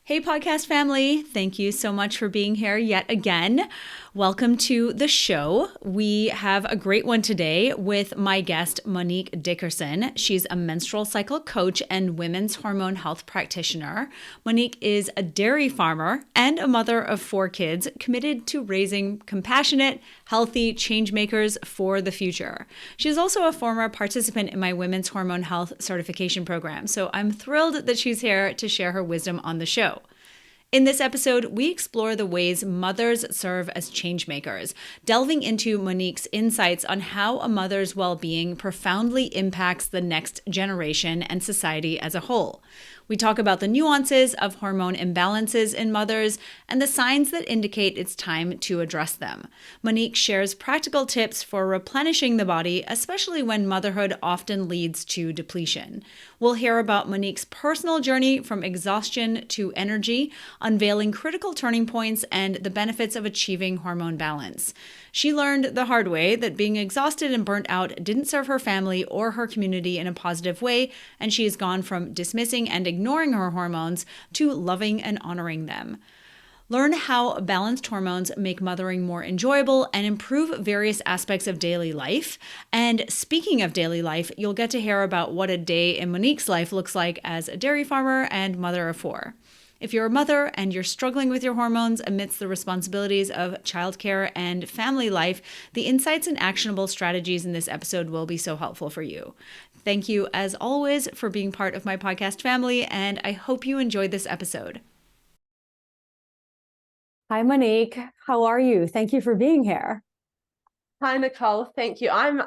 Hey, podcast family. Thank you so much for being here yet again. Welcome to the show. We have a great one today with my guest, Monique Dickson. She's a menstrual cycle coach and women's hormone health practitioner. Monique is a dairy farmer and a mother of 4 kids committed to raising compassionate, healthy changemakers for the future. She is also a former participant in my women's hormone health certification program, so I'm thrilled that she's here to share her wisdom on the show. In this episode, we explore the ways mothers serve as changemakers, delving into Monique's insights on how a mother's well-being profoundly impacts the next generation and society as a whole. We talk about the nuances of hormone imbalances in mothers and the signs that indicate it's time to address them. Monique shares practical tips for replenishing the body, especially when motherhood often leads to depletion. We'll hear about Monique's personal journey from exhaustion to energy, unveiling critical turning points and the benefits of achieving hormone balance. She learned the hard way that being exhausted and burnt out didn't serve her family or her community in a positive way, and she has gone from dismissing and ignoring her hormones to loving and honoring them. Learn how balanced hormones make mothering more enjoyable and improve various aspects of daily life. And speaking of daily life, you'll get to hear about what a day in Monique's life looks like as a dairy farmer and mother of 4. If you're a mother and you're struggling with your hormones amidst the responsibilities of childcare and family life, the insights and actionable strategies in this episode will be so helpful for you. Thank you, as always, for being part of my podcast family, and I hope you enjoyed this episode. Hi, Monique. How are you? Thank you for being here. Hi, Nicole. Thank you. I'm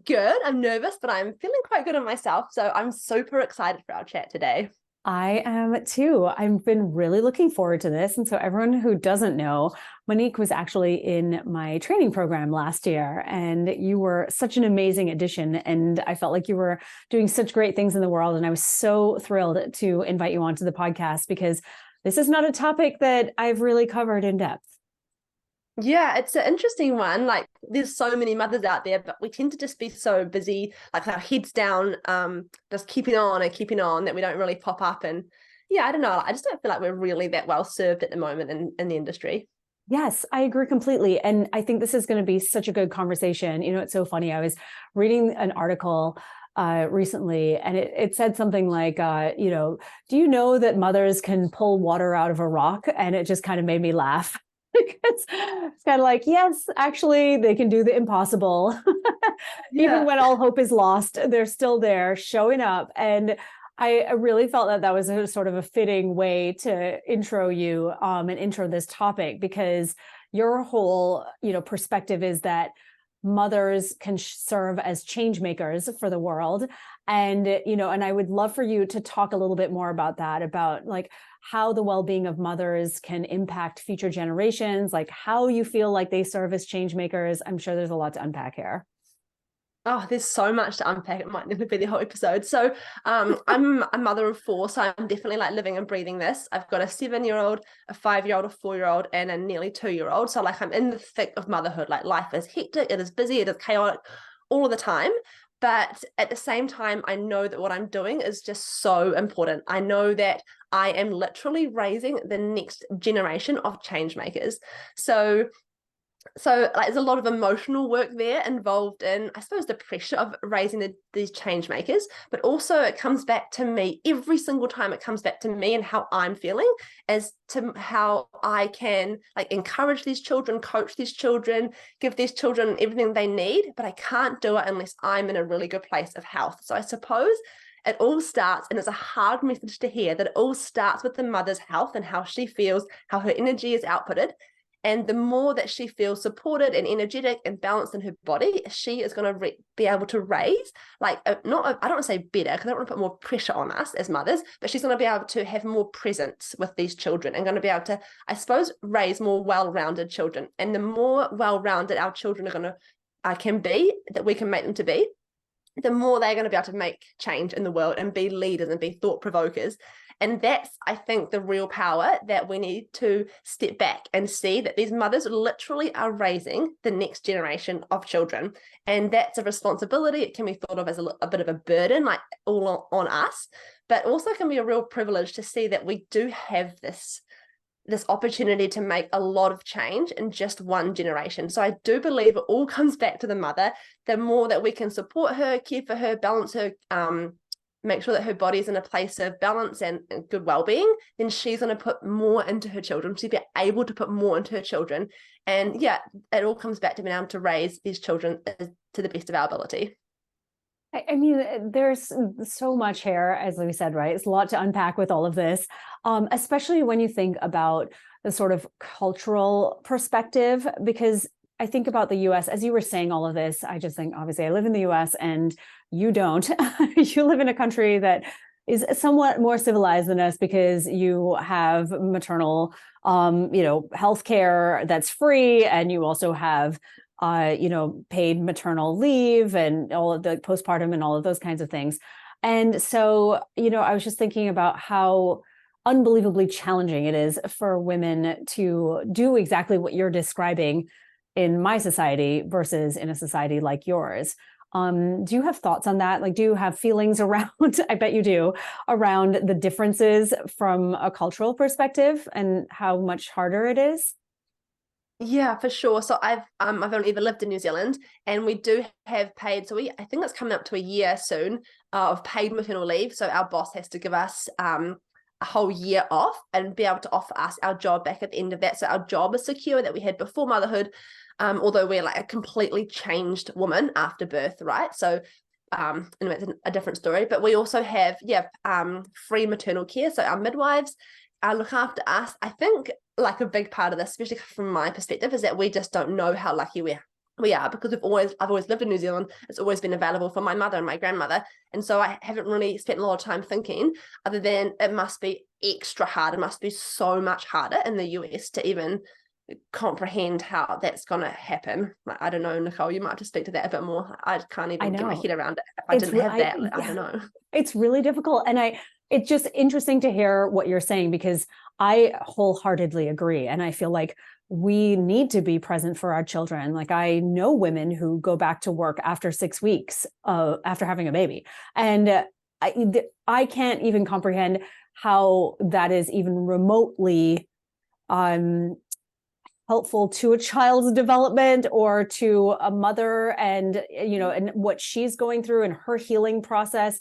good. I'm nervous, but I'm feeling quite good on myself. So I'm super excited for our chat today. I am too. I've been really looking forward to this. And so everyone who doesn't know, Monique was actually in my training program last year, and you were such an amazing addition. And I felt like you were doing such great things in the world. And I was so thrilled to invite you onto the podcast because this is not a topic that I've really covered in depth. Yeah, it's an interesting one. Like, there's so many mothers out there, but we tend to just be so busy, like our heads down, just keeping on and keeping on, that we don't really pop up. And yeah, I don't know. I just don't feel like we're really that well served at the moment in the industry. Yes, I agree completely. And I think this is going to be such a good conversation. You know, it's so funny. I was reading an article recently, and it said something like, do you know that mothers can pull water out of a rock? And it just kind of made me laugh. It's kind of like, yes, actually, they can do the impossible. Even when all hope is lost, they're still there showing up. And I really felt that was a sort of a fitting way to intro you and intro this topic, because your whole, perspective is that mothers can serve as change makers for the world. And, and I would love for you to talk a little bit more about that, about like how the well-being of mothers can impact future generations, like how you feel like they serve as change makers. I'm sure there's a lot to unpack here. Oh, there's so much to unpack. It might never be the whole episode. So I'm a mother of 4, so I'm definitely like living and breathing this. I've got a 7-year-old, a 5-year-old, a 4-year-old, and a nearly 2-year-old. So like I'm in the thick of motherhood. Like life is hectic, it is busy, it is chaotic all of the time. But at the same time, I know that what I'm doing is just so important. I know that I am literally raising the next generation of change makers. So like there's a lot of emotional work there involved in, I suppose, the pressure of raising these change makers, but also it comes back to me every single time. It comes back to me and how I'm feeling as to how I can like encourage these children, coach these children, give these children everything they need, but I can't do it unless I'm in a really good place of health. So I suppose it all starts, and it's a hard message to hear, that it all starts with the mother's health and how she feels, how her energy is outputted. And the more that she feels supported and energetic and balanced in her body, she is going to be able to raise, like, I don't want to say better, because I don't want to put more pressure on us as mothers, but she's going to be able to have more presence with these children and going to be able to, I suppose, raise more well-rounded children. And the more well-rounded our children are going to, can be, that we can make them to be, the more they're going to be able to make change in the world and be leaders and be thought provokers. And that's, I think, the real power that we need to step back and see that these mothers literally are raising the next generation of children. And that's a responsibility. It can be thought of as a bit of a burden, like all on us, but also can be a real privilege to see that we do have this opportunity to make a lot of change in just one generation. So I do believe it all comes back to the mother. The more that we can support her, care for her, balance her, make sure that her body is in a place of balance and good well-being, then she's going to put more into her children. She'll be able to put more into her children. And yeah, it all comes back to being able to raise these children to the best of our ability. I mean, there's so much here, as we said, right? It's a lot to unpack with all of this, especially when you think about the sort of cultural perspective, because I think about the US, as you were saying all of this, I just think, obviously, I live in the US and you don't. You live in a country that is somewhat more civilized than us because you have maternal, healthcare that's free, and you also have paid maternal leave and all of the postpartum and all of those kinds of things. And so, I was just thinking about how unbelievably challenging it is for women to do exactly what you're describing in my society versus in a society like yours. Do you have thoughts on that? Like, do you have feelings around, I bet you do, around the differences from a cultural perspective and how much harder it is? Yeah, for sure. So I've only ever lived in New Zealand, and we do have paid. So I think that's coming up to a year soon of paid maternal leave. So our boss has to give us a whole year off and be able to offer us our job back at the end of that. So our job is secure that we had before motherhood, although we're like a completely changed woman after birth, right? So anyway, it's a different story. But we also have free maternal care. So our midwives look after us. I think like a big part of this, especially from my perspective, is that we just don't know how lucky we are because I've always lived in New Zealand. It's always been available for my mother and my grandmother. And so I haven't really spent a lot of time thinking, other than it must be extra hard. It must be so much harder in the US to even comprehend how that's going to happen. Like, I don't know, Nicole, you might have to speak to that a bit more. I can't even get my head around it. If I didn't have that, I don't know. It's really difficult. And it's just interesting to hear what you're saying, because I wholeheartedly agree. And I feel like we need to be present for our children. Like, I know women who go back to work after 6 weeks after having a baby. And I can't even comprehend how that is even remotely helpful to a child's development or to a mother, and and what she's going through in her healing process.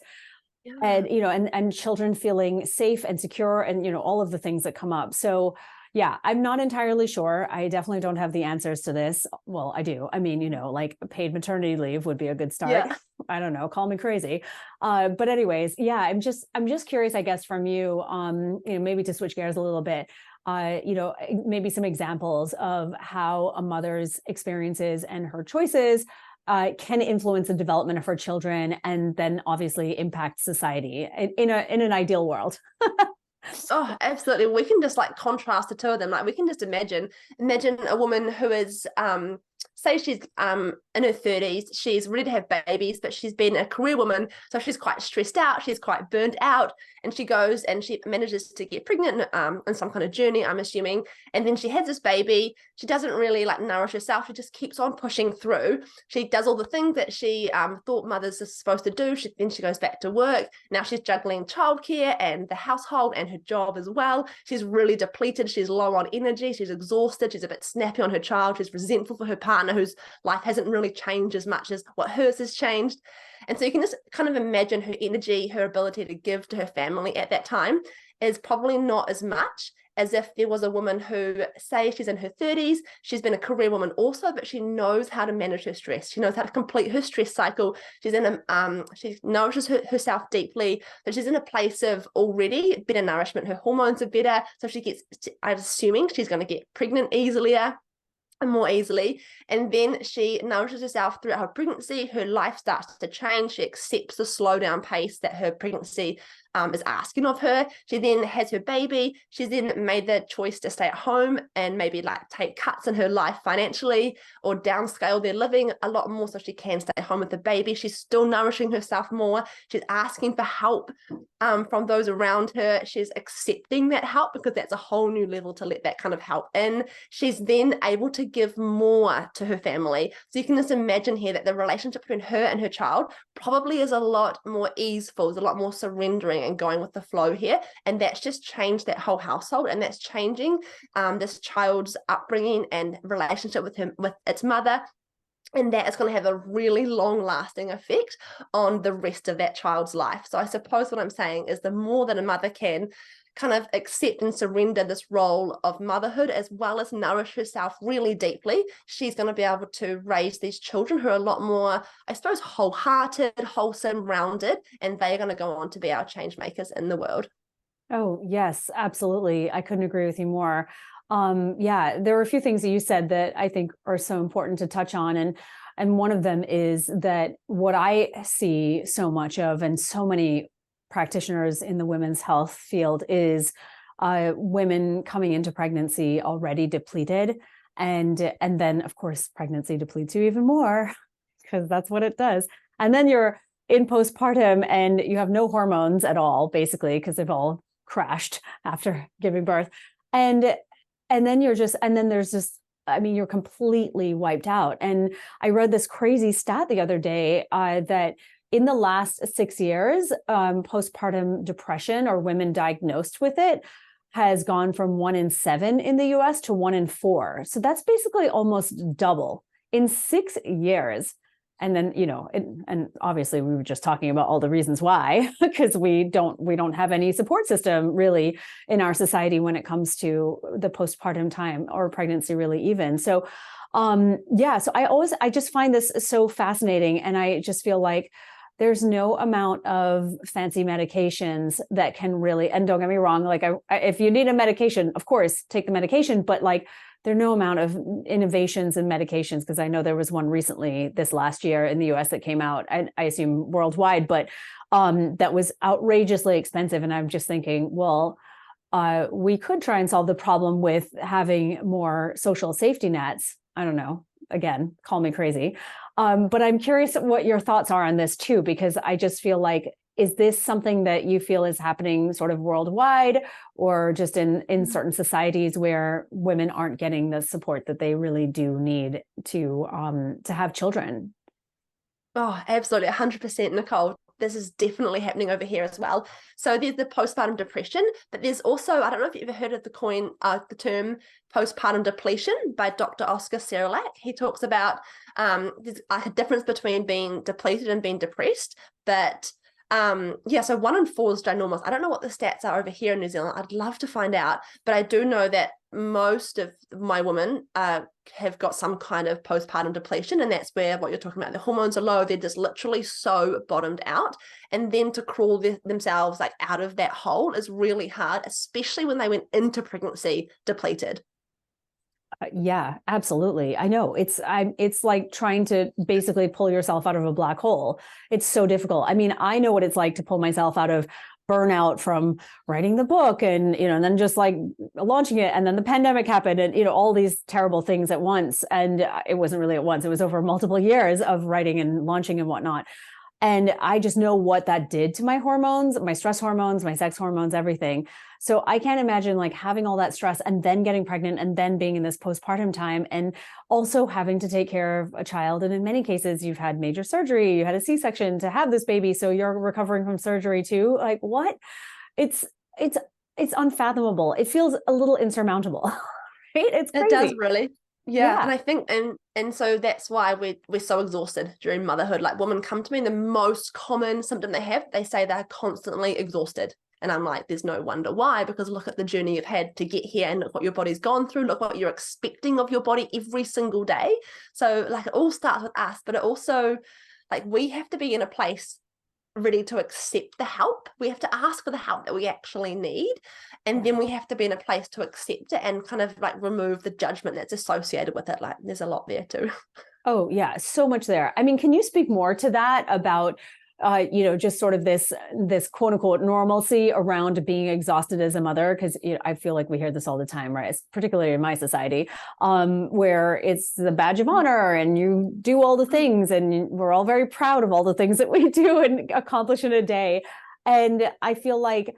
Yeah. And children feeling safe and secure, and all of the things that come up. So yeah, I'm not entirely sure. I definitely don't have the answers to this. Well, I do. I mean, like paid maternity leave would be a good start. Yeah. I don't know, call me crazy. But anyways, yeah, I'm just curious, I guess, from you, maybe to switch gears a little bit, maybe some examples of how a mother's experiences and her choices can influence the development of her children, and then obviously impact society in an ideal world. Oh, absolutely. We can just like contrast the two of them. Like, we can just imagine a woman who is say she's in her 30s, she's ready to have babies, but she's been a career woman, so she's quite stressed out, she's quite burnt out, and she goes and she manages to get pregnant in some kind of journey, I'm assuming, and then she has this baby. She doesn't really like nourish herself. She just keeps on pushing through. She does all the things that she thought mothers are supposed to do. Then she goes back to work. Now she's juggling childcare and the household and her job as well. She's really depleted. She's low on energy. She's exhausted. She's a bit snappy on her child. She's resentful for her partner, whose life hasn't really changed as much as what hers has changed. And so you can just kind of imagine her energy, her ability to give to her family at that time is probably not as much as if there was a woman who, say she's in her 30s, she's been a career woman also, but she knows how to manage her stress. She knows how to complete her stress cycle. She's in she nourishes herself deeply, but she's in a place of already better nourishment. Her hormones are better. So I'm assuming she's going to get pregnant easier and more easily. And then she nourishes herself throughout her pregnancy. Her life starts to change. She accepts the slow down pace that her pregnancy is asking of her. She then has her baby. She's then made the choice to stay at home and maybe like take cuts in her life financially or downscale their living a lot more so she can stay home with the baby. She's still nourishing herself more. She's asking for help from those around her. She's accepting that help because that's a whole new level to let that kind of help in. She's then able to give more to her family. So you can just imagine here that the relationship between her and her child probably is a lot more easeful, is a lot more surrendering and going with the flow here. And that's just changed that whole household, and that's changing this child's upbringing and relationship with him, with its mother. And that is going to have a really long lasting effect on the rest of that child's life. So I suppose what I'm saying is the more that a mother can kind of accept and surrender this role of motherhood, as well as nourish herself really deeply, she's going to be able to raise these children who are a lot more, I suppose, wholehearted, wholesome, rounded, and they are going to go on to be our change makers in the world. Oh, yes, absolutely. I couldn't agree with you more. Yeah, there were a few things that you said that I think are so important to touch on. And one of them is that what I see so much of, and so many practitioners in the women's health field, is women coming into pregnancy already depleted. And then, of course, pregnancy depletes you even more because that's what it does. And then you're in postpartum and you have no hormones at all, basically, because they've all crashed after giving birth. And then there's just, I mean, you're completely wiped out. And I read this crazy stat the other day that in the last 6 years, postpartum depression, or women diagnosed with it, has gone from 1 in 7 in the US to 1 in 4. So that's basically almost double in 6 years. And then, and obviously we were just talking about all the reasons why, because we don't have any support system really in our society when it comes to the postpartum time or pregnancy, really even. So, so I just find this so fascinating. And I just feel like there's no amount of fancy medications that can really, and don't get me wrong, like if you need a medication, of course, take the medication, but like, there are no amount of innovations in medications, because I know there was one recently this last year in the US that came out, and I assume worldwide, but that was outrageously expensive. And I'm just thinking, well, we could try and solve the problem with having more social safety nets. I don't know. Again, call me crazy. But I'm curious what your thoughts are on this too, because I just feel like, is this something that you feel is happening sort of worldwide, or just in certain societies where women aren't getting the support that they really do need to have children? Oh, absolutely. 100%, Nicole. This is definitely happening over here as well. So there's the postpartum depression, but there's also, I don't know if you've ever heard of the term postpartum depletion by Dr. Oscar Serelak. He talks about there's like a difference between being depleted and being depressed, but so 1 in 4 is ginormous. I don't know what the stats are over here in New Zealand. I'd love to find out, but I do know that most of my women have got some kind of postpartum depletion, and that's where what you're talking about, the hormones are low, they're just literally so bottomed out, and then to crawl themselves like out of that hole is really hard, especially when they went into pregnancy depleted. Yeah, absolutely. I know it's like trying to basically pull yourself out of a black hole. It's so difficult. I mean, I know what it's like to pull myself out of burnout from writing the book and then just like launching it, and then the pandemic happened, and all these terrible things at once. And it wasn't really at once, it was over multiple years of writing and launching and whatnot. And I just know what that did to my hormones, my stress hormones, my sex hormones, everything. So I can't imagine like having all that stress and then getting pregnant and then being in this postpartum time and also having to take care of a child. And in many cases, you've had major surgery, you had a C-section to have this baby. So you're recovering from surgery too. Like what? It's unfathomable. It feels a little insurmountable, right? It's crazy. It does really. Yeah. And I think, and so that's why we're so exhausted during motherhood. Like women come to me, the most common symptom they say they're constantly exhausted. And I'm like, there's no wonder why, because look at the journey you've had to get here, and look what your body's gone through, look what you're expecting of your body every single day. So like it all starts with us, but it also, like, we have to be in a place ready to accept the help. We have to ask for the help that we actually need. And then we have to be in a place to accept it and kind of like remove the judgment that's associated with it. Like there's a lot there too. Oh yeah, so much there. I mean, can you speak more to that about just sort of this quote unquote normalcy around being exhausted as a mother. Cause I feel like we hear this all the time, right? Particularly in my society, where it's the badge of honor and you do all the things and we're all very proud of all the things that we do and accomplish in a day. And I feel like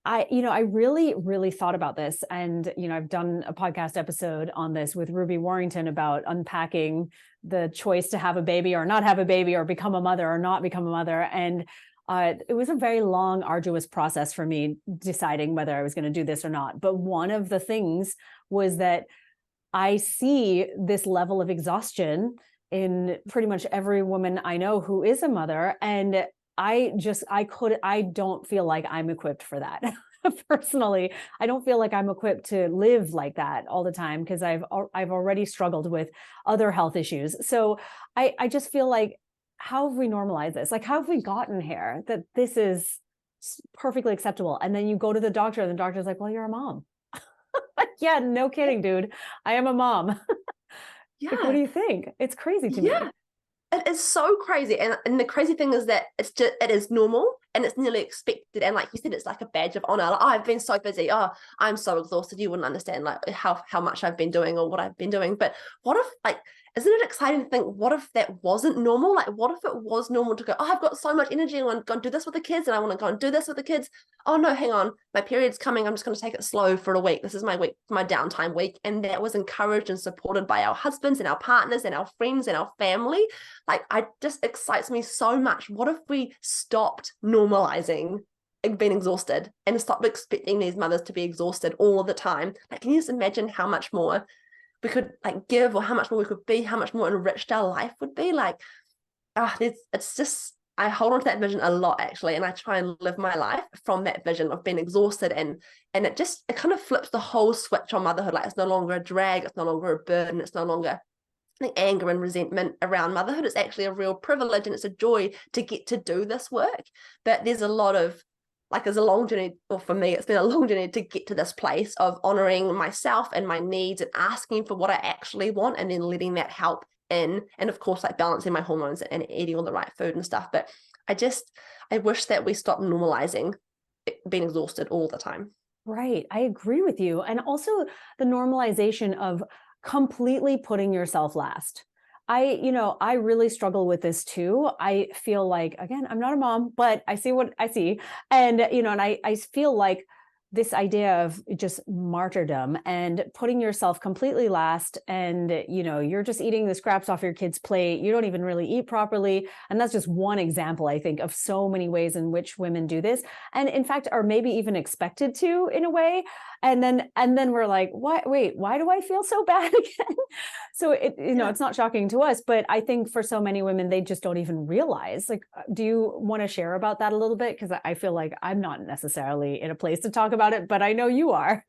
I really, really thought about this. And, I've done a podcast episode on this with Ruby Warrington about unpacking the choice to have a baby or not have a baby or become a mother or not become a mother. And it was a very long, arduous process for me deciding whether I was going to do this or not. But one of the things was that I see this level of exhaustion in pretty much every woman I know who is a mother. And I don't feel like I'm equipped for that. Personally, I don't feel like I'm equipped to live like that all the time because I've already struggled with other health issues. So I just feel like, how have we normalized this? Like, how have we gotten here that this is perfectly acceptable? And then you go to the doctor and the doctor's like, well, you're a mom. Yeah, no kidding, dude. I am a mom. Yeah. Like, what do you think? It's crazy to me. It is so crazy. And the crazy thing is that it is normal and it's nearly expected. And like you said, it's like a badge of honor. Like, oh, I've been so busy. Oh, I'm so exhausted. You wouldn't understand like how much I've been doing or what I've been doing. But what if, like, isn't it exciting to think, what if that wasn't normal? Like, what if it was normal to go, oh, I've got so much energy. I want to go and do this with the kids. And I want to go and do this with the kids. Oh no, hang on. My period's coming. I'm just going to take it slow for a week. This is my week, my downtime week. And that was encouraged and supported by our husbands and our partners and our friends and our family. Like, it just excites me so much. What if we stopped normalizing being exhausted and stopped expecting these mothers to be exhausted all of the time? Like, can you just imagine how much more we could like give, or how much more we could be, how much more enriched our life would be? Like, it's just, I hold on to that vision a lot actually, and I try and live my life from that vision of being exhausted, and it kind of flips the whole switch on motherhood. Like, it's no longer a drag, it's no longer a burden, it's no longer like anger and resentment around motherhood. It's actually a real privilege and it's a joy to get to do this work. But there's a lot of, like, there's a long journey, or for me, it's been a long journey to get to this place of honoring myself and my needs and asking for what I actually want, and then letting that help in. And of course, like balancing my hormones and eating all the right food and stuff. But I wish that we stopped normalizing being exhausted all the time. Right. I agree with you. And also the normalization of completely putting yourself last. I really struggle with this too. I feel like, again, I'm not a mom, but I see what I see. And, and I feel like this idea of just martyrdom and putting yourself completely last, and you're just eating the scraps off your kid's plate. You don't even really eat properly. And that's just one example, I think, of so many ways in which women do this, and in fact are maybe even expected to, in a way. And then we're like, what? Wait, why do I feel so bad again? So it's not shocking to us, but I think for so many women, they just don't even realize. Like, do you want to share about that a little bit? Because I feel like I'm not necessarily in a place to talk about it, but I know you are.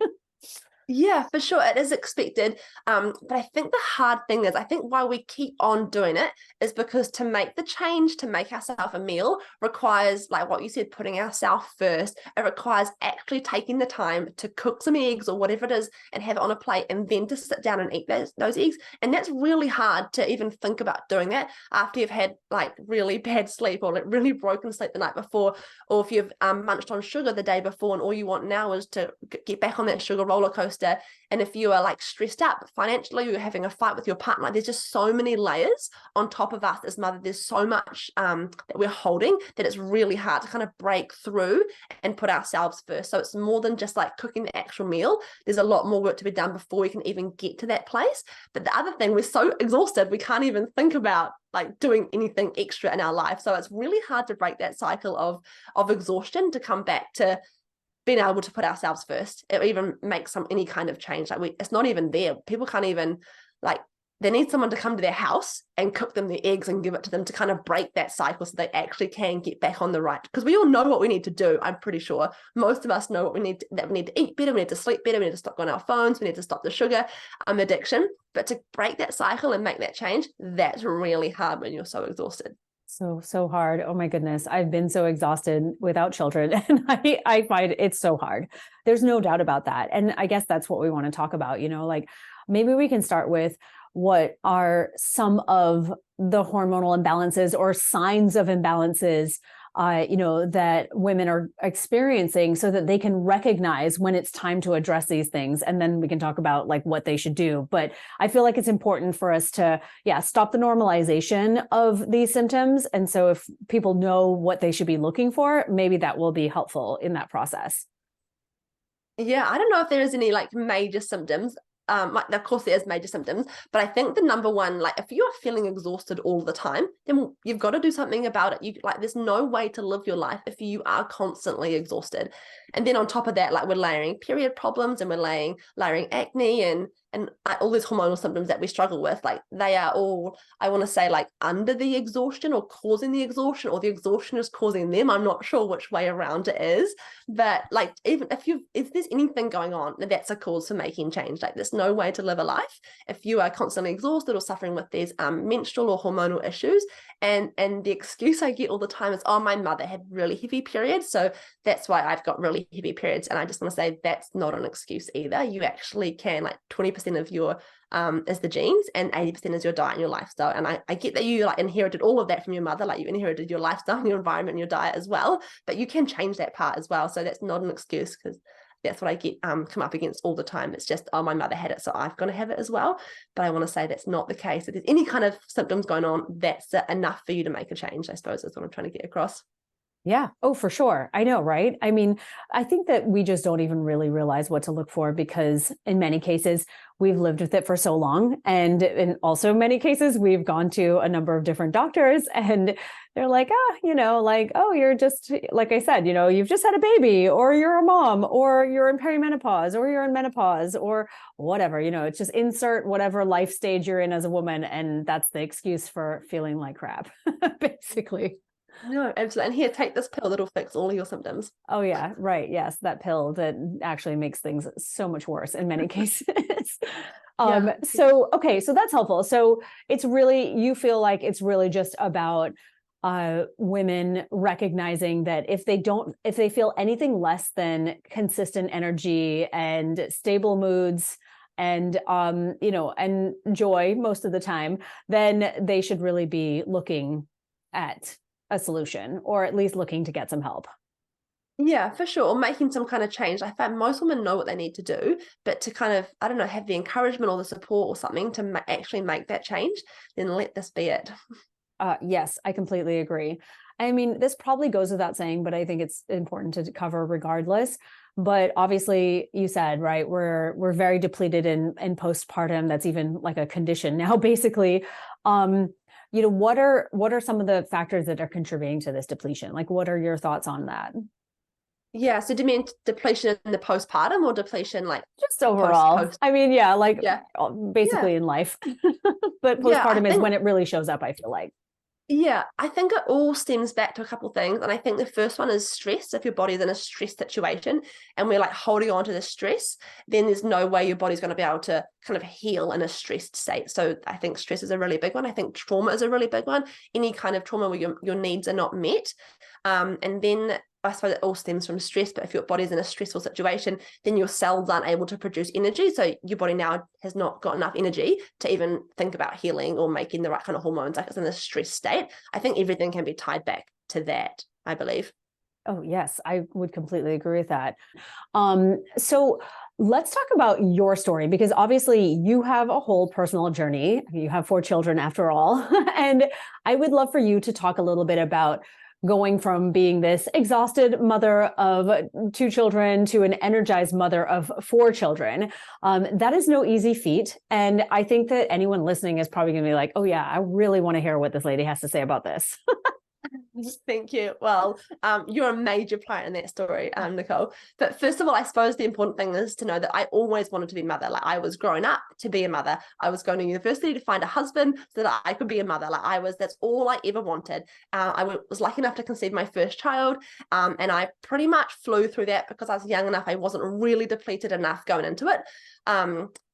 Yeah, for sure. It is expected. But I think the hard thing is, I think why we keep on doing it is because to make the change, to make ourselves a meal requires, like what you said, putting ourselves first. It requires actually taking the time to cook some eggs or whatever it is and have it on a plate, and then to sit down and eat those eggs. And that's really hard to even think about doing that after you've had like really bad sleep, or like really broken sleep the night before, or if you've munched on sugar the day before and all you want now is to get back on that sugar roller coaster. And if you are like stressed out financially, you're having a fight with your partner, like, there's just so many layers on top of us as mother. There's so much that we're holding that it's really hard to kind of break through and put ourselves first. So it's more than just like cooking the actual meal. There's a lot more work to be done before we can even get to that place. But the other thing, we're so exhausted, we can't even think about like doing anything extra in our life. So it's really hard to break that cycle of exhaustion to come back to being able to put ourselves first. It even makes any kind of change. Like, it's not even there. People can't even, like, they need someone to come to their house and cook them the eggs and give it to them to kind of break that cycle so they actually can get back on the right. Because we all know what we need to do. I'm pretty sure most of us know what we need that we need to eat better, we need to sleep better, we need to stop on our phones, we need to stop the sugar addiction. But to break that cycle and make that change, that's really hard when you're so exhausted. So hard. Oh my goodness. I've been so exhausted without children, and I find it's so hard. There's no doubt about that. And I guess that's what we want to talk about, like maybe we can start with, what are some of the hormonal imbalances or signs of imbalances that women are experiencing, so that they can recognize when it's time to address these things. And then we can talk about like what they should do. But I feel like it's important for us to, stop the normalization of these symptoms. And so if people know what they should be looking for, maybe that will be helpful in that process. Yeah, I don't know if there is any like major symptoms. Like of course there's major symptoms, but I think the number one, like if you are feeling exhausted all the time, then you've got to do something about it. You like, there's no way to live your life if you are constantly exhausted. And then on top of that, like we're layering period problems, and we're layering acne and all these hormonal symptoms that we struggle with. Like they are all, I want to say, like under the exhaustion or causing the exhaustion, or the exhaustion is causing them. I'm not sure which way around it is, but like even if there's anything going on, that's a cause for making change. Like there's no way to live a life if you are constantly exhausted or suffering with these menstrual or hormonal issues. And the excuse I get all the time is, oh, my mother had really heavy periods, so that's why I've got really heavy periods. And I just want to say that's not an excuse either. You actually can, like 20% of your is the genes, and 80% is your diet and your lifestyle. And I get that you like inherited all of that from your mother, like you inherited your lifestyle and your environment and your diet as well, but you can change that part as well. So that's not an excuse, because that's what I get come up against all the time. It's just, oh, my mother had it, so I've got to have it as well. But I want to say that's not the case. If there's any kind of symptoms going on, that's enough for you to make a change, I suppose, is what I'm trying to get across. Yeah. Oh, for sure. I know, right? I mean, I think that we just don't even really realize what to look for, because in many cases, we've lived with it for so long. And in also many cases, we've gone to a number of different doctors, and they're like, oh, you're just, like I said, you've just had a baby, or you're a mom, or you're in perimenopause, or you're in menopause, or whatever, it's just insert whatever life stage you're in as a woman. And that's the excuse for feeling like crap, basically. No, absolutely. And here, take this pill that'll fix all of your symptoms. Oh yeah, right. Yes, that pill that actually makes things so much worse in many cases. So that's helpful. So it's really, you feel like it's really just about women recognizing that if they feel anything less than consistent energy and stable moods and and joy most of the time, then they should really be looking at a solution, or at least looking to get some help. Yeah, for sure. Or making some kind of change. I find most women know what they need to do, but to kind of, I don't know, have the encouragement or the support or something to actually make that change, then let this be it. Yes, I completely agree. I mean, this probably goes without saying, but I think it's important to cover regardless. But obviously, you said, right, we're very depleted in postpartum. That's even like a condition now, basically. What are some of the factors that are contributing to this depletion? Like, what are your thoughts on that? Yeah. So do you mean depletion in the postpartum, or depletion like just overall? Post? I mean, basically in life, but postpartum is when it really shows up, I feel like. Yeah, I think it all stems back to a couple of things. And I think the first one is stress. If your body's in a stress situation and we're like holding on to the stress, then there's no way your body's going to be able to kind of heal in a stressed state. So I think stress is a really big one. I think trauma is a really big one. Any kind of trauma where your needs are not met. And then I suppose it all stems from stress, but if your body's in a stressful situation, then your cells aren't able to produce energy. So your body now has not got enough energy to even think about healing or making the right kind of hormones. Like it's in a stress state. I think everything can be tied back to that, I believe. Oh, yes, I would completely agree with that. So let's talk about your story, because obviously you have a whole personal journey. You have 4 children after all. And I would love for you to talk a little bit about going from being this exhausted mother of 2 children to an energized mother of 4 children. That is no easy feat. And I think that anyone listening is probably going to be like, oh yeah, I really want to hear what this lady has to say about this. Thank you. Well, you're a major player in that story, Nicole. But first of all, I suppose the important thing is to know that I always wanted to be a mother. Like I was growing up to be a mother. I was going to university to find a husband so that I could be a mother. That's all I ever wanted. I was lucky enough to conceive my first child. And I pretty much flew through that because I was young enough. I wasn't really depleted enough going into it.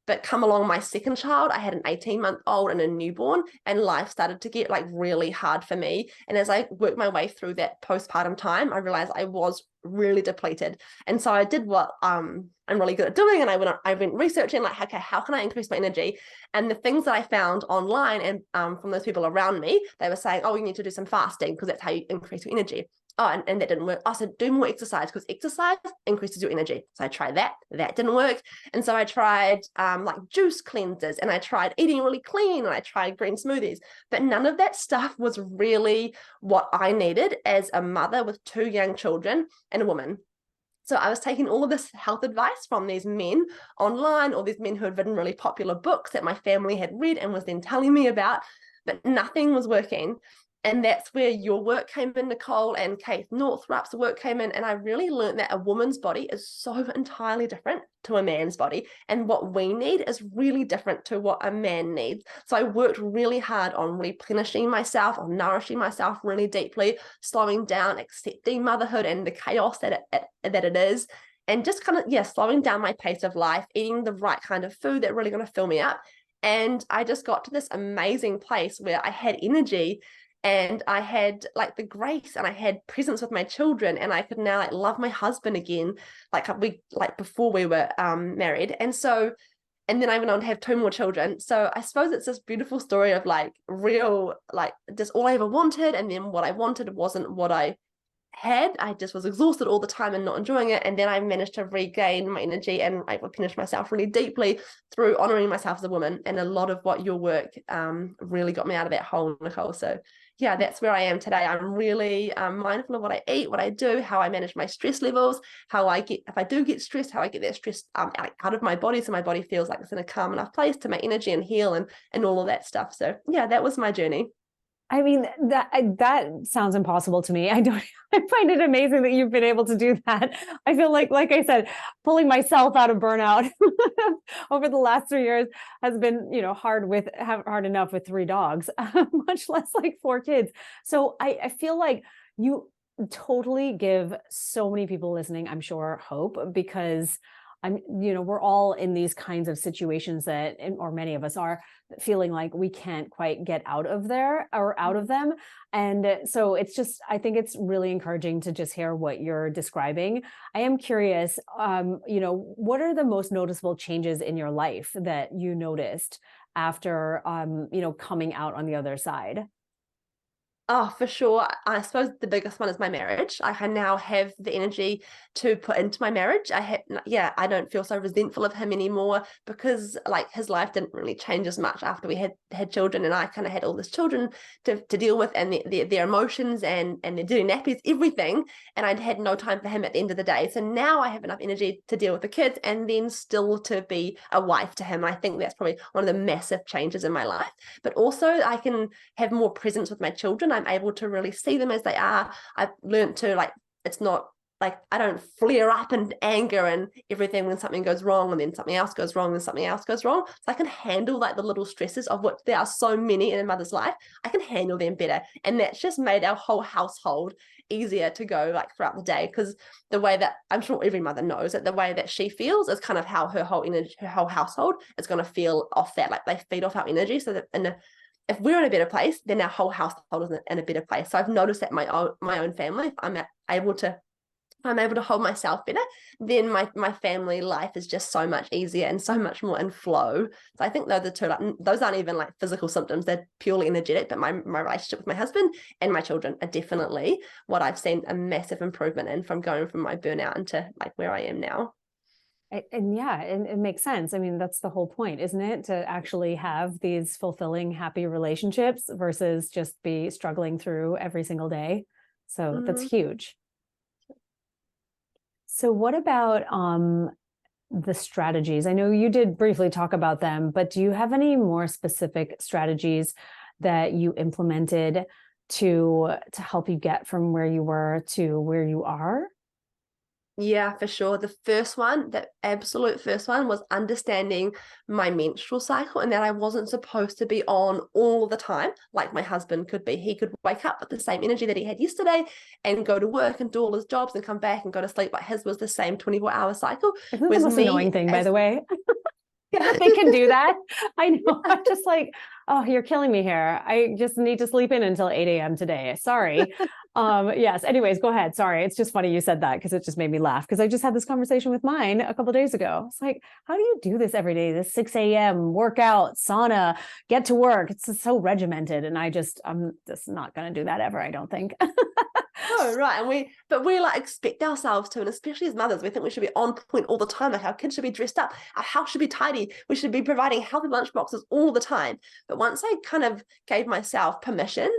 But come along my second child, I had an 18-month-old and a newborn, and life started to get like really hard for me. And as I worked my way through that postpartum time, I realized I was really depleted. And so I did what I'm really good at doing, and I went researching like, okay, how can I increase my energy? And the things that I found online and from those people around me, they were saying, oh, you need to do some fasting because that's how you increase your energy. Oh, and that didn't work. I said, do more exercise because exercise increases your energy. So I tried that. That didn't work. And so I tried like juice cleanses, and I tried eating really clean, and I tried green smoothies. But none of that stuff was really what I needed as a mother with 2 young children and a woman. So I was taking all of this health advice from these men online, or these men who had written really popular books that my family had read and was then telling me about, but nothing was working. And that's where your work came in, Nicole, and Kate Northrup's work came in. And I really learned that a woman's body is so entirely different to a man's body. And what we need is really different to what a man needs. So I worked really hard on replenishing myself, on nourishing myself really deeply, slowing down, accepting motherhood and the chaos that it is. And just kind of, slowing down my pace of life, eating the right kind of food that really going to fill me up. And I just got to this amazing place where I had energy, and I had like the grace, and I had presence with my children, and I could now like love my husband again, like before we were married. And so, and then I went on to have 2 more children. So I suppose it's this beautiful story of like real, like just all I ever wanted, and then what I wanted wasn't what I had. I just was exhausted all the time and not enjoying it. And then I managed to regain my energy, and I replenish myself really deeply through honoring myself as a woman. And a lot of what your work really got me out of that hole, Nicole. So yeah, that's where I am today. I'm really mindful of what I eat, what I do, how I manage my stress levels, how I get, if I do get stressed, how I get that stress out of my body, so my body feels like it's in a calm enough place to make energy and heal and all of that stuff. So yeah, that was my journey. I mean, that sounds impossible to me. I find it amazing that you've been able to do that. I feel like I said, pulling myself out of burnout over the last 3 years has been, hard enough with 3 dogs, much less like 4 kids. So I feel like you totally give so many people listening, I'm sure, hope, because we're all in these kinds of situations that, or many of us are, feeling like we can't quite get out of there or out of them. And so I think it's really encouraging to just hear what you're describing. I am curious, what are the most noticeable changes in your life that you noticed after, coming out on the other side? Oh, for sure. I suppose the biggest one is my marriage. I now have the energy to put into my marriage. I don't feel so resentful of him anymore, because like his life didn't really change as much after we had children, and I kind of had all these children to deal with, and their emotions and their dirty nappies, everything. And I'd had no time for him at the end of the day. So now I have enough energy to deal with the kids and then still to be a wife to him. I think that's probably one of the massive changes in my life. But also I can have more presence with my children. I'm able to really see them as they are. I've learned to it's not like I don't flare up in anger and everything when something goes wrong, and then something else goes wrong, and something else goes wrong. So I can handle like the little stresses, of which there are so many in a mother's life. I can handle them better. And that's just made our whole household easier to go like throughout the day, because the way that I'm sure every mother knows that the way that she feels is kind of how her whole energy, her whole household is going to feel off that. Like they feed off our energy, so that if we're in a better place, then our whole household is in a better place. So I've noticed that my own family, if I'm able to hold myself better, then my family life is just so much easier and so much more in flow. So I think those are 2, those aren't even like physical symptoms, they're purely energetic. But my relationship with my husband and my children are definitely what I've seen a massive improvement in, from going from my burnout into like where I am now. And yeah, it makes sense. I mean, that's the whole point, isn't it? To actually have these fulfilling, happy relationships versus just be struggling through every single day. So that's huge. So what about the strategies? I know you did briefly talk about them, but do you have any more specific strategies that you implemented to help you get from where you were to where you are? Yeah, for sure. The absolute first one was understanding my menstrual cycle, and that I wasn't supposed to be on all the time like my husband could be. He could wake up with the same energy that he had yesterday and go to work and do all his jobs and come back and go to sleep, but his was the same 24-hour cycle. Isn't that the most annoying thing, by the way? They can do that. I know. I'm just like, oh, you're killing me here. I just need to sleep in until 8 a.m. today. Sorry. Yes. Anyways, go ahead. Sorry. It's just funny you said that because it just made me laugh because I just had this conversation with mine a couple of days ago. It's like, how do you do this every day? This 6 a.m. workout, sauna, get to work. It's just so regimented. And I'm just not going to do that ever, I don't think. Oh, right. And we like expect ourselves to, and especially as mothers, we think we should be on point all the time. Like our kids should be dressed up, our house should be tidy. We should be providing healthy lunch boxes all the time. But once I kind of gave myself permission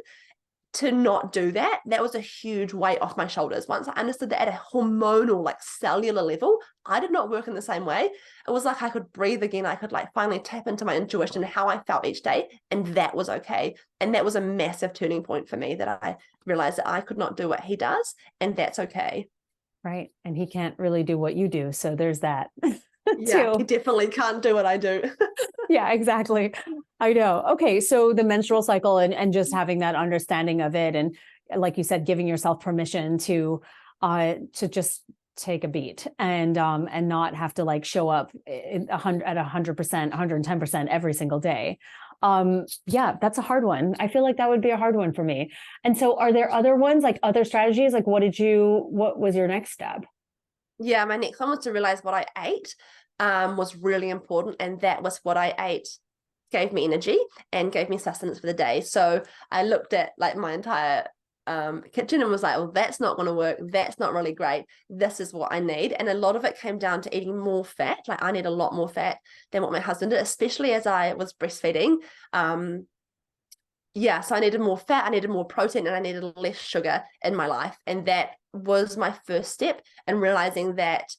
to not do that, that was a huge weight off my shoulders. Once I understood that at a hormonal, like cellular level, I did not work in the same way. It was like I could breathe again. I could like finally tap into my intuition and how I felt each day. And that was okay. And that was a massive turning point for me, that I realized that I could not do what he does. And that's okay. Right. And he can't really do what you do. So there's that. Yeah, he definitely can't do what I do. Yeah, exactly. I know. Okay. So the menstrual cycle and just having that understanding of it. And like you said, giving yourself permission to just take a beat and not have to like show up at 100%, 110% every single day. Yeah, that's a hard one. I feel like that would be a hard one for me. And so are there other ones, like other strategies? Like what was your next step? Yeah, my next one was to realize what I ate was really important. And that was what I ate gave me energy and gave me sustenance for the day. So I looked at like my entire kitchen and was like, well, that's not going to work. That's not really great. This is what I need. And a lot of it came down to eating more fat. Like I need a lot more fat than what my husband did, especially as I was breastfeeding. Yeah, so I needed more fat, I needed more protein, and I needed less sugar in my life. And that was my first step in realizing that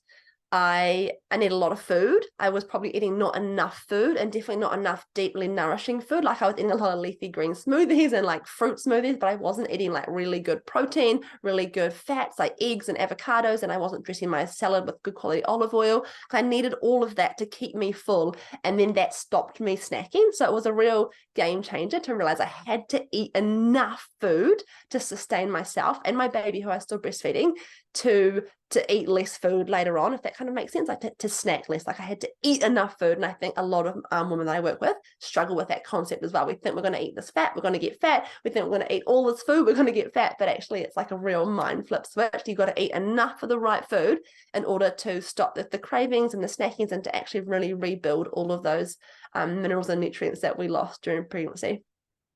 I need a lot of food. I was probably eating not enough food, and definitely not enough deeply nourishing food. Like I was eating a lot of leafy green smoothies and like fruit smoothies, but I wasn't eating like really good protein, really good fats like eggs and avocados, and I wasn't dressing my salad with good quality olive oil. I needed all of that to keep me full, and then that stopped me snacking. So it was a real game changer to realize I had to eat enough food to sustain myself and my baby, who I was still breastfeeding, to eat less food later on, if that kind of makes sense, like to snack less. Like I had to eat enough food. And I think a lot of women that I work with struggle with that concept as well. We think we're going to eat this fat, we're going to get fat. We think we're going to eat all this food, we're going to get fat. But actually it's like a real mind flip switch. You've got to eat enough of the right food in order to stop the cravings and the snackings, and to actually really rebuild all of those minerals and nutrients that we lost during pregnancy.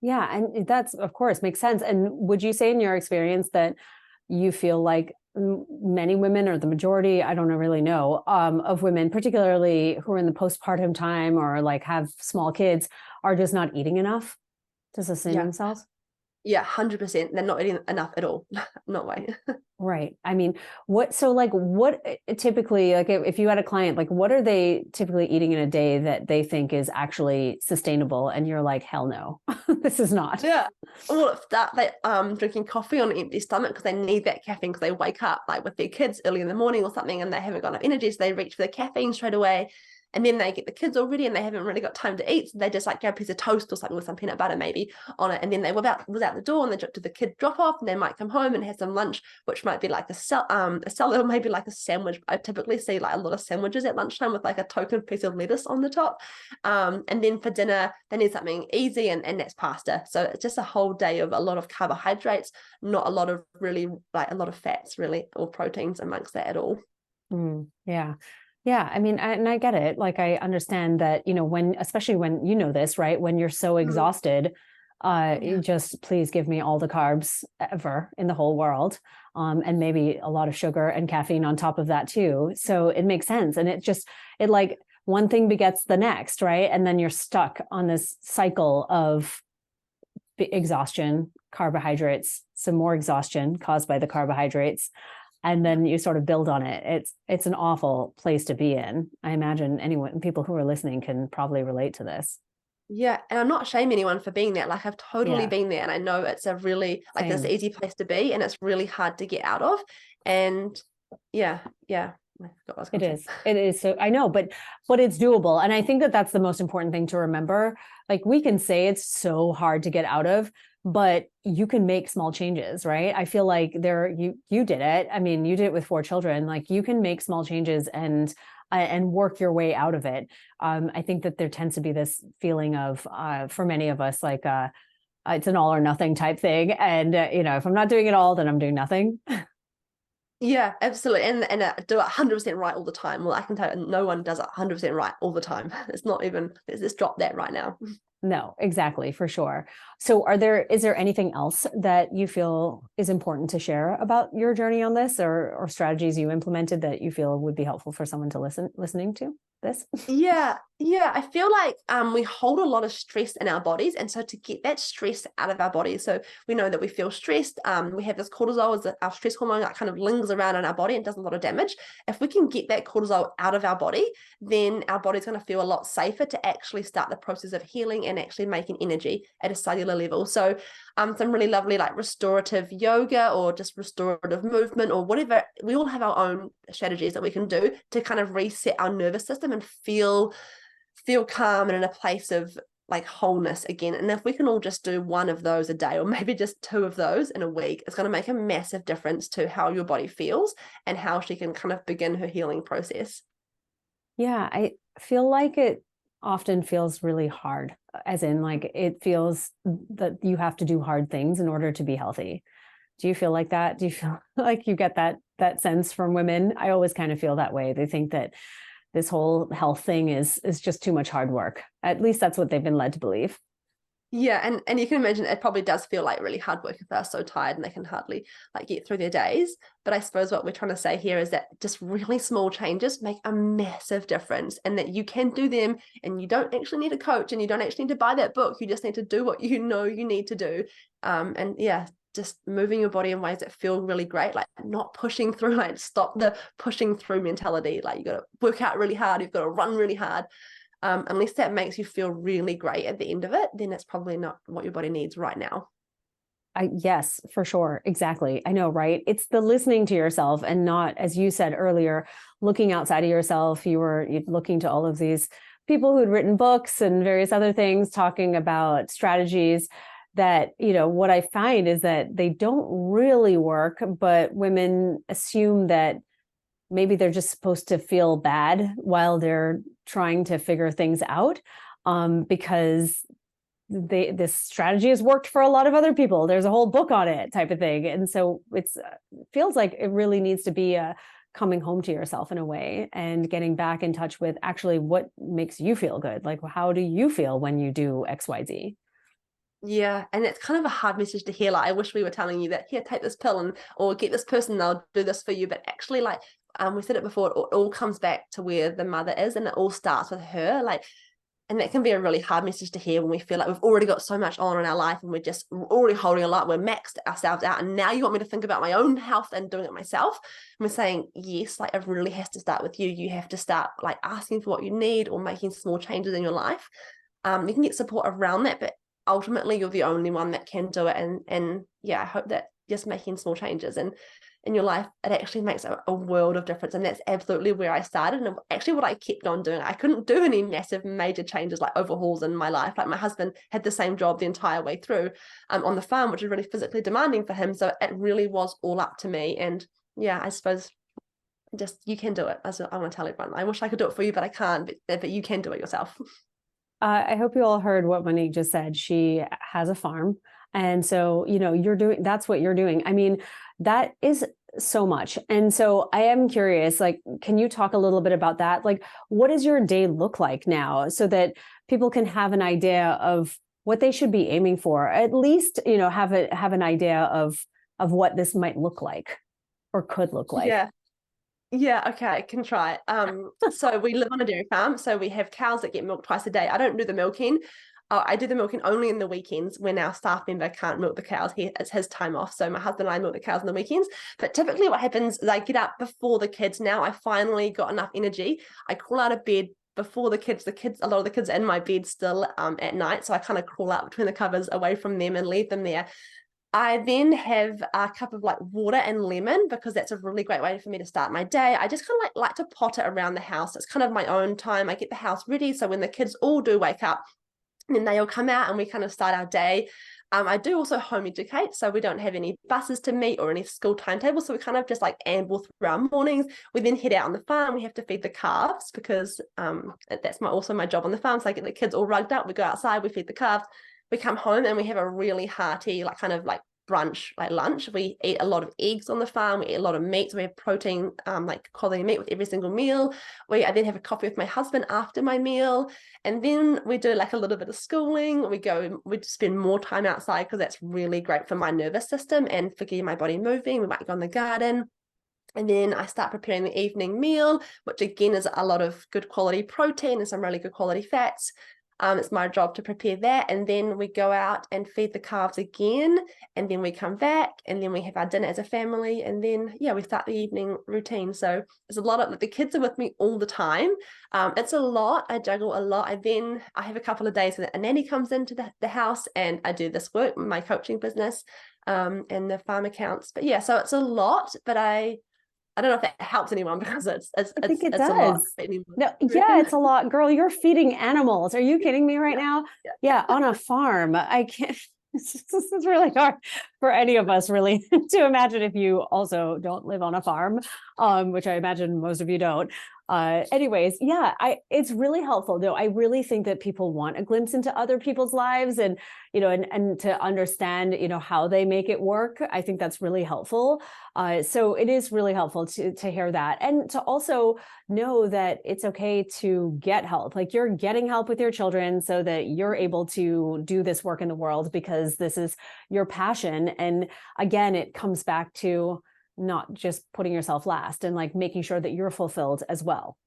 Yeah. And that's, of course, makes sense. And would you say in your experience that you feel like many women, or the majority, I don't really know, of women, particularly who are in the postpartum time or like have small kids, are just not eating enough to sustain themselves? Yeah, 100%. They're not eating enough at all. No way. Right. I mean, what typically, like if you had a client, like what are they typically eating in a day that they think is actually sustainable? And you're like, hell no, this is not. Yeah. Well, if that they drinking coffee on an empty stomach because they need that caffeine, because they wake up like with their kids early in the morning or something and they haven't got enough energy, so they reach for the caffeine straight away. And then they get the kids already and they haven't really got time to eat. So they just like grab a piece of toast or something with some peanut butter maybe on it. And then they was out the door and they do the kid drop off, and they might come home and have some lunch, which might be like a salad or maybe like a sandwich. I typically see like a lot of sandwiches at lunchtime with like a token piece of lettuce on the top. And then for dinner, they need something easy, and that's pasta. So it's just a whole day of a lot of carbohydrates, not a lot of really like a lot of fats really, or proteins amongst that at all. Yeah. Yeah. I mean, and I get it. Like, I understand that, especially when this, right? When you're so exhausted, just please give me all the carbs ever in the whole world. And maybe a lot of sugar and caffeine on top of that too. So it makes sense. And it like one thing begets the next, right? And then you're stuck on this cycle of exhaustion, carbohydrates, some more exhaustion caused by the carbohydrates. And then you sort of build on it. It's an awful place to be in. I imagine people who are listening can probably relate to this. Yeah. And I'm not shaming anyone for being there. Like I've totally been there. And I know it's a really like this easy place to be, and it's really hard to get out of. And yeah. It is. So I know, but it's doable. And I think that that's the most important thing to remember. Like we can say it's so hard to get out of, but you can make small changes, right? I feel like you did it. I mean, you did it with 4 children. Like, you can make small changes and work your way out of it. I think that there tends to be this feeling of, for many of us, like, it's an all or nothing type thing. And, if I'm not doing it all, then I'm doing nothing. Yeah, absolutely. And do it 100% right all the time. Well, I can tell you, no one does it 100% right all the time. It's not even, let's just drop that right now. No, exactly, for sure. So is there anything else that you feel is important to share about your journey on this, or strategies you implemented that you feel would be helpful for someone to listening to this? Yeah. I feel like we hold a lot of stress in our bodies, and so to get that stress out of our bodies, so we know that we feel stressed. We have this cortisol as our stress hormone that kind of lingers around in our body and does a lot of damage. If we can get that cortisol out of our body, then our body's going to feel a lot safer to actually start the process of healing and actually making energy at a cellular level. So some really lovely like restorative yoga or just restorative movement or whatever. We all have our own strategies that we can do to kind of reset our nervous system and feel calm and in a place of like wholeness again. And if we can all just do one of those a day, or maybe just 2 of those in a week, it's going to make a massive difference to how your body feels and how she can kind of begin her healing process. Yeah, I feel like it often feels really hard, as in, like, it feels that you have to do hard things in order to be healthy. Do you feel like that? Do you feel like you get that sense from women? I always kind of feel that way. They think that this whole health thing is just too much hard work. At least that's what they've been led to believe. Yeah, and you can imagine it probably does feel like really hard work if they're so tired and they can hardly like get through their days. But I suppose what we're trying to say here is that just really small changes make a massive difference, and that you can do them, and you don't actually need a coach, and you don't actually need to buy that book. You just need to do what you know you need to do. And yeah, just moving your body in ways that feel really great, like not pushing through, like stop the pushing through mentality. Like you got to work out really hard, you've got to run really hard. Unless that makes you feel really great at the end of it, then it's probably not what your body needs right now. Yes, for sure. Exactly. I know, right? It's the listening to yourself and not, as you said earlier, looking outside of yourself. You were looking to all of these people who'd written books and various other things talking about strategies that, what I find is that they don't really work, but women assume that maybe they're just supposed to feel bad while they're trying to figure things out, because this strategy has worked for a lot of other people. There's a whole book on it, type of thing. And so it feels like it really needs to be coming home to yourself in a way and getting back in touch with actually what makes you feel good. Like, how do you feel when you do XYZ? Yeah, and it's kind of a hard message to hear. Like, I wish we were telling you that, here, take this pill and or get this person, they'll do this for you. But actually, like we said it before, it all comes back to where the mother is, and it all starts with her. Like, and that can be a really hard message to hear when we feel like we've already got so much on in our life and we're already holding a lot, we're maxed ourselves out, and now you want me to think about my own health and doing it myself. And we're saying, yes, like it really has to start with you. You have to start like asking for what you need or making small changes in your life. You can get support around that, but ultimately you're the only one that can do it. And yeah, I hope that just making small changes and in your life, it actually makes a world of difference. And that's absolutely where I started, and actually what I kept on doing. I couldn't do any massive major changes like overhauls in my life. Like my husband had the same job the entire way through on the farm, which was really physically demanding for him. So it really was all up to me. And yeah, I suppose just you can do it. That's what I want to tell everyone. I wish I could do it for you, but I can't. But you can do it yourself. I hope you all heard what Monique just said. She has a farm. And so, that's what you're doing. I mean, that is so much. And so I am curious, like, can you talk a little bit about that? Like, what does your day look like now, so that people can have an idea of what they should be aiming for? At least, have an idea of what this might look like or could look like. Yeah, okay, I can try. So we live on a dairy farm, so we have cows that get milked twice a day. I don't do the milking. I do the milking only in the weekends when our staff member can't milk the cows. It's his time off. So my husband and I milk the cows on the weekends. But typically what happens is I get up before the kids. Now I finally got enough energy. I crawl out of bed before the kids. A lot of the kids are in my bed still at night. So I kind of crawl out between the covers away from them and leave them there. I then have a cup of like water and lemon, because that's a really great way for me to start my day. I just kind of like to potter around the house. It's kind of my own time. I get the house ready. So when the kids all do wake up, then they all come out and we kind of start our day. I do also home educate, so we don't have any buses to meet or any school timetables, so we kind of just like amble through our mornings. We then head out on the farm. We have to feed the calves because that's also my job on the farm. So I get the kids all rugged up. We go outside, we feed the calves. We come home and we have a really hearty, like kind of like brunch, like lunch. We eat a lot of eggs on the farm. We eat a lot of meat. So we have protein, like quality meat with every single meal. I then have a coffee with my husband after my meal. And then we do like a little bit of schooling. We spend more time outside because that's really great for my nervous system and for getting my body moving. We might go in the garden. And then I start preparing the evening meal, which again is a lot of good quality protein and some really good quality fats. It's my job to prepare that. And then we go out and feed the calves again. And then we come back and then we have our dinner as a family. And then, we start the evening routine. So there's a lot of, the kids are with me all the time. It's a lot. I juggle a lot. I have a couple of days when a nanny comes into the house and I do this work, my coaching business, and the farm accounts. But so it's a lot, but I don't know if that helps anyone because it's think it a does. lot. No, yeah, it's a lot. Girl, you're feeding animals. Are you kidding me right now? Yeah, on a farm. I can't. This is really hard for any of us, really, to imagine if you also don't live on a farm, which I imagine most of you don't. Anyways, it's really helpful. Though I really think that people want a glimpse into other people's lives and, and to understand, how they make it work. I think that's really helpful. So it is really helpful to hear that and to also know that it's okay to get help. Like you're getting help with your children so that you're able to do this work in the world because this is your passion. And again, it comes back to not just putting yourself last and like making sure that you're fulfilled as well.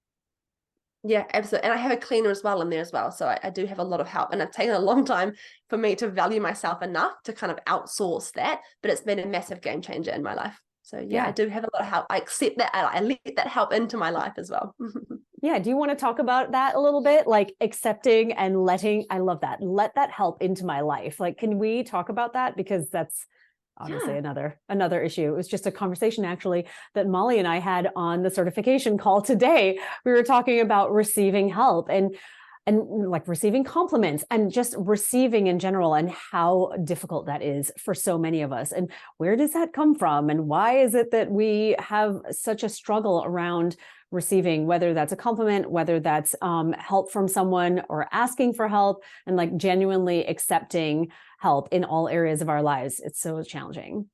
Yeah, absolutely. And I have a cleaner as well in there as well. So I do have a lot of help and it's taken a long time for me to value myself enough to kind of outsource that, but it's been a massive game changer in my life. So I do have a lot of help. I accept that. I let that help into my life as well. Yeah. Do you want to talk about that a little bit? Like accepting and letting, I love that. Let that help into my life. Like, can we talk about that? Because that's honestly another issue. It was just a conversation actually that Molly and I had on the certification call today. We were talking about receiving help and like receiving compliments and just receiving in general and how difficult that is for so many of us. And where does that come from? And why is it that we have such a struggle around receiving, whether that's a compliment, whether that's help from someone or asking for help and like genuinely accepting help in all areas of our lives? It's so challenging.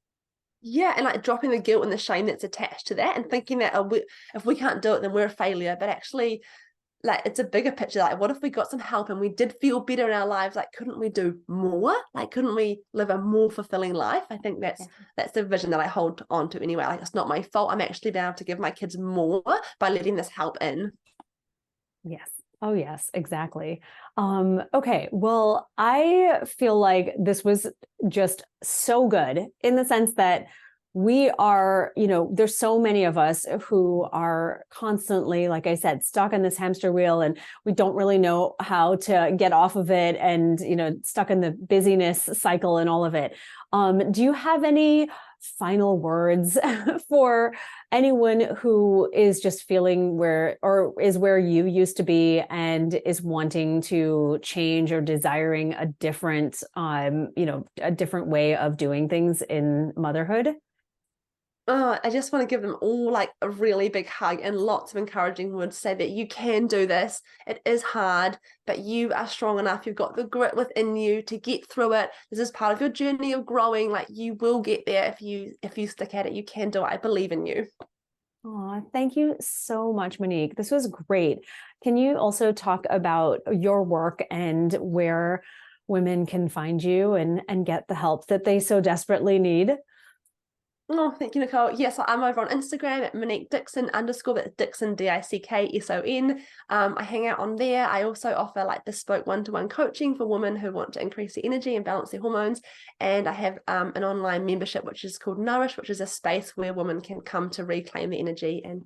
Yeah, and like dropping the guilt and the shame that's attached to that and thinking that if we can't do it, then we're a failure. But actually, like it's a bigger picture. Like, what if we got some help and we did feel better in our lives? Like, couldn't we do more? Like, couldn't we live a more fulfilling life? I think that's the vision that I hold on to anyway. Like, it's not my fault. I'm actually being able to give my kids more by letting this help in. Yes. Oh, yes, exactly. Okay. Well, I feel like this was just so good in the sense that we are, there's so many of us who are constantly, like I said, stuck in this hamster wheel and we don't really know how to get off of it and, stuck in the busyness cycle and all of it. Do you have any final words for anyone who is just feeling where you used to be and is wanting to change or desiring a different, a different way of doing things in motherhood? Oh, I just want to give them all like a really big hug and lots of encouraging words, say that you can do this. It is hard, but you are strong enough. You've got the grit within you to get through it. This is part of your journey of growing. Like you will get there if you stick at it. You can do it. I believe in you. Oh, thank you so much, Monique. This was great. Can you also talk about your work and where women can find you and get the help that they so desperately need? Oh, thank you, Nicole. Yes, I'm over on Instagram at Monique Dickson _ that's Dickson, Dickson. I hang out on there. I also offer like bespoke one-to-one coaching for women who want to increase their energy and balance their hormones. And I have an online membership, which is called Nourish, which is a space where women can come to reclaim their energy. And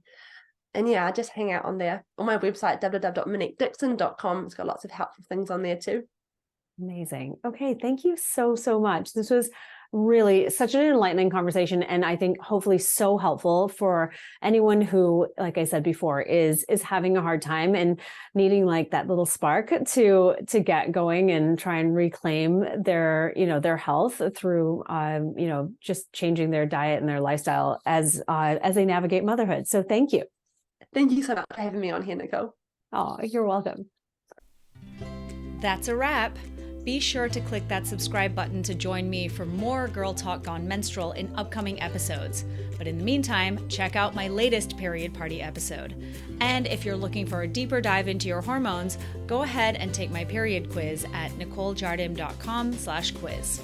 I just hang out on there. On my website, www.moniquedickson.com. It's got lots of helpful things on there too. Amazing. Okay. Thank you so, so much. This was really such an enlightening conversation. And I think hopefully so helpful for anyone who, like I said before, is having a hard time and needing like that little spark to get going and try and reclaim their, their health through, just changing their diet and their lifestyle as they navigate motherhood. So thank you. Thank you so much for having me on here, Nicole. Oh, you're welcome. That's a wrap. Be sure to click that subscribe button to join me for more Girl Talk Gone Menstrual in upcoming episodes. But in the meantime, check out my latest Period Party episode. And if you're looking for a deeper dive into your hormones, go ahead and take my period quiz at nicolejardim.com/quiz.